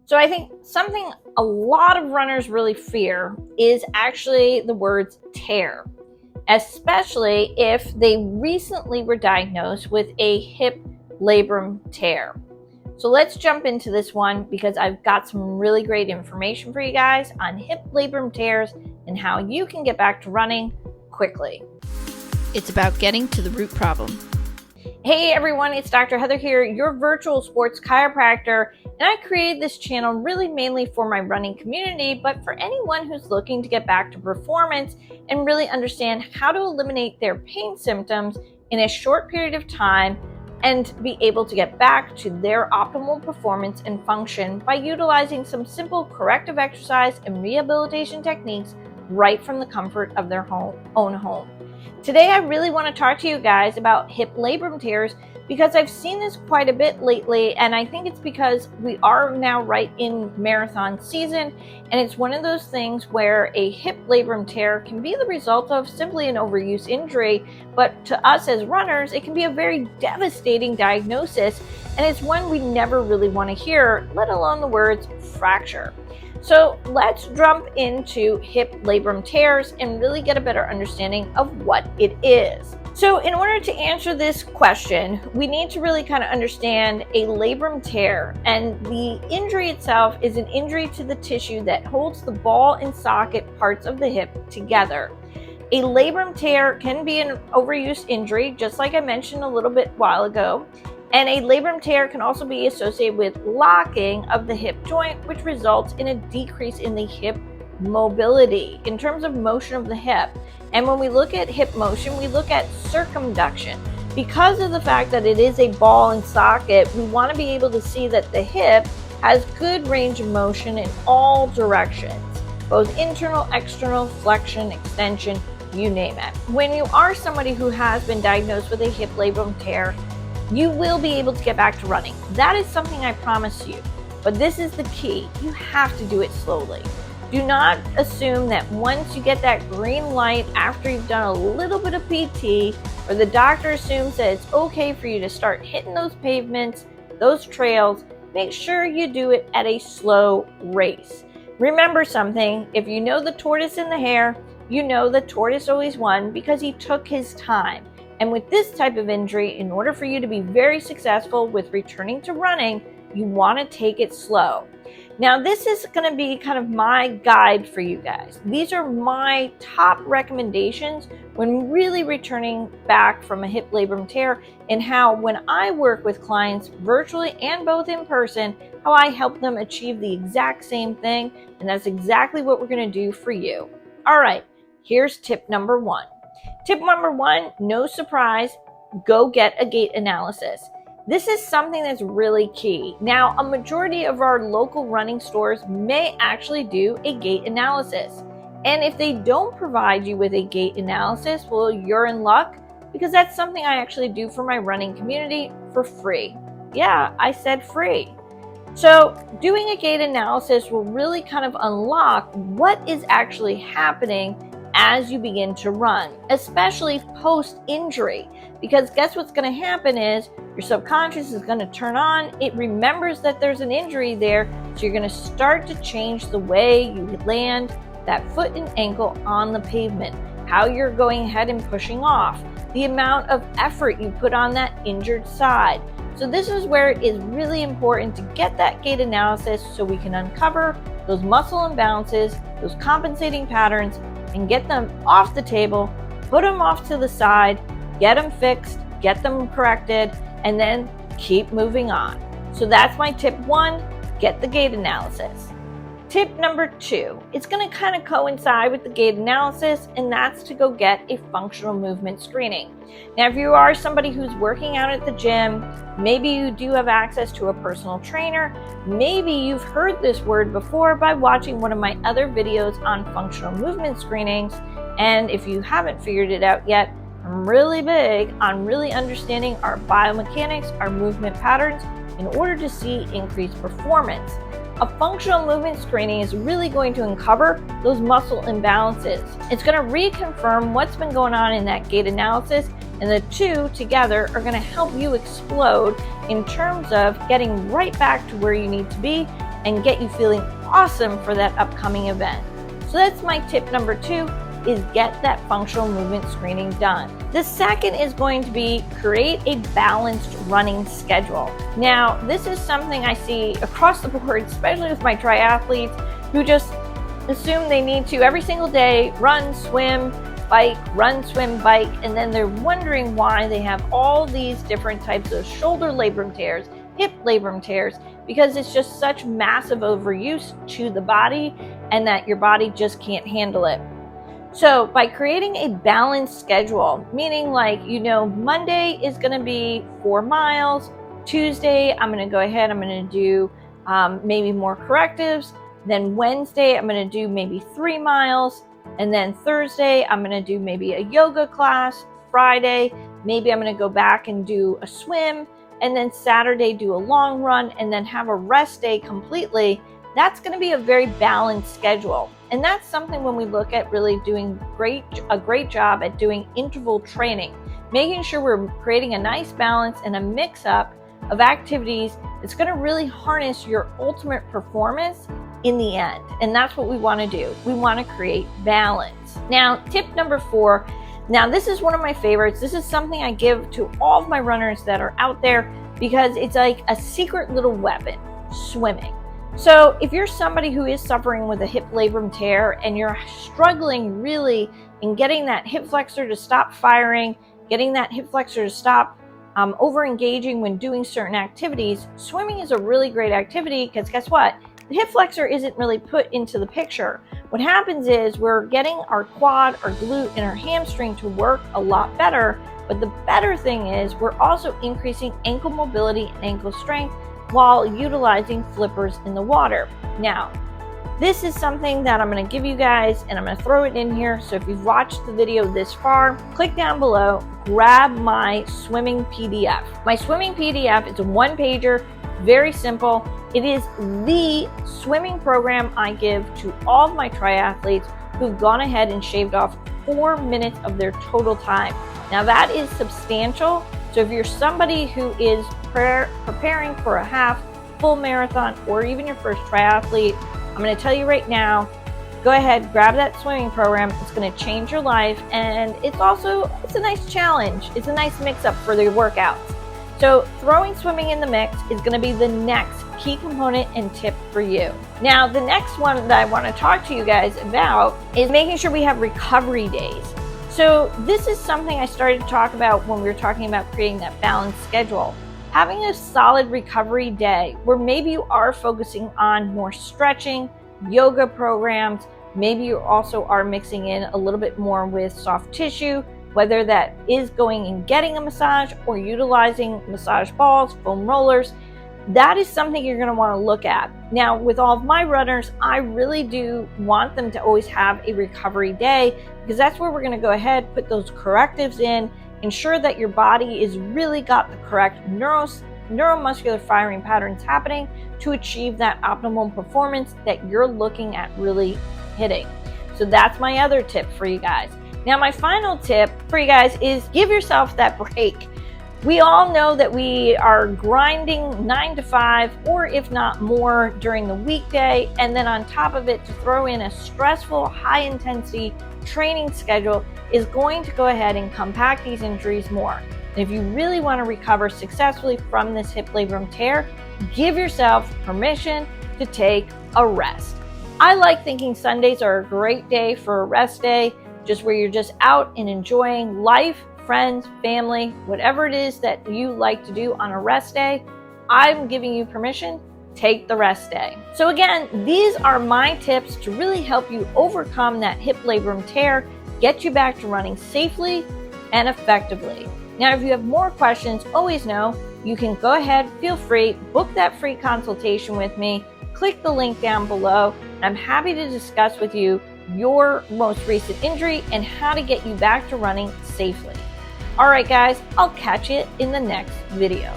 So I think something a lot of runners really fear is actually the words tear, especially if they recently were diagnosed with a hip labrum tear. So let's jump into this one because I've got some really great information for you guys on hip labrum tears and how you can get back to running quickly. It's about getting to the root problem. Hey everyone, it's Dr. Heather here, your virtual sports chiropractor, and I created this channel really mainly for my running community, but for anyone who's looking to get back to performance and really understand how to eliminate their pain symptoms in a short period of time and be able to get back to their optimal performance and function by utilizing some simple corrective exercise and rehabilitation techniques right from the comfort of their own home. Today, I really want to talk to you guys about hip labrum tears because I've seen this quite a bit lately, and I think it's because we are now right in marathon season, and it's one of those things where a hip labrum tear can be the result of simply an overuse injury, but to us as runners, it can be a very devastating diagnosis, and it's one we never really want to hear, let alone the words fracture. So let's jump into hip labrum tears and really get a better understanding of what it is. So in order to answer this question, we need to really kind of understand a labrum tear, and the injury itself is an injury to the tissue that holds the ball and socket parts of the hip together. A labrum tear can be an overuse injury, just like I mentioned a little bit while ago. And a labrum tear can also be associated with locking of the hip joint, which results in a decrease in the hip mobility in terms of motion of the hip. And when we look at hip motion, we look at circumduction. Because of the fact that it is a ball and socket, we want to be able to see that the hip has good range of motion in all directions, both internal, external, flexion, extension, you name it. When you are somebody who has been diagnosed with a hip labrum tear, you will be able to get back to running. That is something I promise you. But this is the key. You have to do it slowly. Do not assume that once you get that green light after you've done a little bit of PT, or the doctor assumes that it's okay for you to start hitting those pavements, those trails, make sure you do it at a slow race. Remember something, if you know the tortoise and the hare, you know the tortoise always won because he took his time. And with this type of injury, in order for you to be very successful with returning to running, you want to take it slow. Now, this is going to be kind of my guide for you guys. These are my top recommendations when really returning back from a hip labrum tear, and how when I work with clients virtually and both in person, how I help them achieve the exact same thing. And that's exactly what we're going to do for you. All right, here's tip number one. Tip number one, no surprise, go get a gait analysis. This is something that's really key. Now, a majority of our local running stores may actually do a gait analysis. And if they don't provide you with a gait analysis, well, you're in luck, because that's something I actually do for my running community for free. Yeah, I said free. So doing a gait analysis will really kind of unlock what is actually happening as you begin to run, especially post-injury, because guess what's going to happen is your subconscious is going to turn on. It remembers that there's an injury there, so you're going to start to change the way you land that foot and ankle on the pavement, how you're going ahead and pushing off, the amount of effort you put on that injured side. So this is where it is really important to get that gait analysis so we can uncover those muscle imbalances, those compensating patterns, and get them off the table, put them off to the side, get them fixed, get them corrected, and then keep moving on. So that's my tip one, get the gait analysis. Tip number two, it's going to kind of coincide with the gait analysis, and that's to go get a functional movement screening. Now, if you are somebody who's working out at the gym, maybe you do have access to a personal trainer, maybe you've heard this word before by watching one of my other videos on functional movement screenings, and if you haven't figured it out yet, I'm really big on really understanding our biomechanics, our movement patterns, in order to see increased performance. A functional movement screening is really going to uncover those muscle imbalances. It's going to reconfirm what's been going on in that gait analysis, and the two together are going to help you explode in terms of getting right back to where you need to be and get you feeling awesome for that upcoming event. So that's my tip number 2, is get that functional movement screening done. The second is going to be create a balanced running schedule. Now, this is something I see across the board, especially with my triathletes who just assume they need to every single day run, swim, bike, run, swim, bike, and then they're wondering why they have all these different types of shoulder labrum tears, hip labrum tears, because it's just such massive overuse to the body and that your body just can't handle it. So by creating a balanced schedule, meaning like, Monday is going to be 4 miles, Tuesday, I'm going to go ahead, I'm going to do maybe more correctives. Then Wednesday, I'm going to do maybe 3 miles. And then Thursday, I'm going to do maybe a yoga class. Friday, maybe I'm going to go back and do a swim. And then Saturday, do a long run and then have a rest day completely. That's going to be a very balanced schedule. And that's something when we look at really doing a great job at doing interval training, making sure we're creating a nice balance and a mix up of activities that's going to really harness your ultimate performance in the end. And that's what we want to do. We want to create balance. Now, tip number 4. Now, this is one of my favorites. This is something I give to all of my runners that are out there because it's like a secret little weapon, swimming. So if you're somebody who is suffering with a hip labrum tear and you're struggling really in getting that hip flexor to stop firing, getting that hip flexor to stop over engaging when doing certain activities, swimming is a really great activity because guess what? The hip flexor isn't really put into the picture. What happens is we're getting our quad, our glute, and our hamstring to work a lot better. But the better thing is we're also increasing ankle mobility and ankle strength while utilizing flippers in the water. Now, this is something that I'm going to give you guys, and I'm going to throw it in here. So if you've watched the video this far, click down below, grab my swimming PDF. My swimming PDF is a 1-pager, very simple. It is the swimming program I give to all of my triathletes who've gone ahead and shaved off 4 minutes of their total time. Now that is substantial. So if you're somebody who is preparing for a half, full marathon, or even your first triathlete, I'm going to tell you right now, go ahead, grab that swimming program. It's going to change your life. And it's a nice challenge. It's a nice mix up for the workouts. So throwing swimming in the mix is going to be the next key component and tip for you. Now, the next one that I want to talk to you guys about is making sure we have recovery days. So this is something I started to talk about when we were talking about creating that balanced schedule. Having a solid recovery day where maybe you are focusing on more stretching, yoga programs, maybe you also are mixing in a little bit more with soft tissue, whether that is going and getting a massage or utilizing massage balls, foam rollers. That is something you're going to want to look at. Now, with all of my runners, I really do want them to always have a recovery day because that's where we're going to go ahead, put those correctives in, ensure that your body is really got the correct neuromuscular firing patterns happening to achieve that optimal performance that you're looking at really hitting. So that's my other tip for you guys. Now, my final tip for you guys is give yourself that break. We all know that we are grinding 9 to 5, or if not more, during the weekday. And then on top of it, to throw in a stressful, high intensity training schedule is going to go ahead and compact these injuries more. And if you really want to recover successfully from this hip labrum tear, give yourself permission to take a rest. I like thinking Sundays are a great day for a rest day, just where you're just out and enjoying life, friends, family, whatever it is that you like to do on a rest day. I'm giving you permission, take the rest day. So again, these are my tips to really help you overcome that hip labrum tear, get you back to running safely and effectively. Now, if you have more questions, always know you can go ahead, feel free, book that free consultation with me, click the link down below, and I'm happy to discuss with you your most recent injury and how to get you back to running safely. All right, guys, I'll catch you in the next video.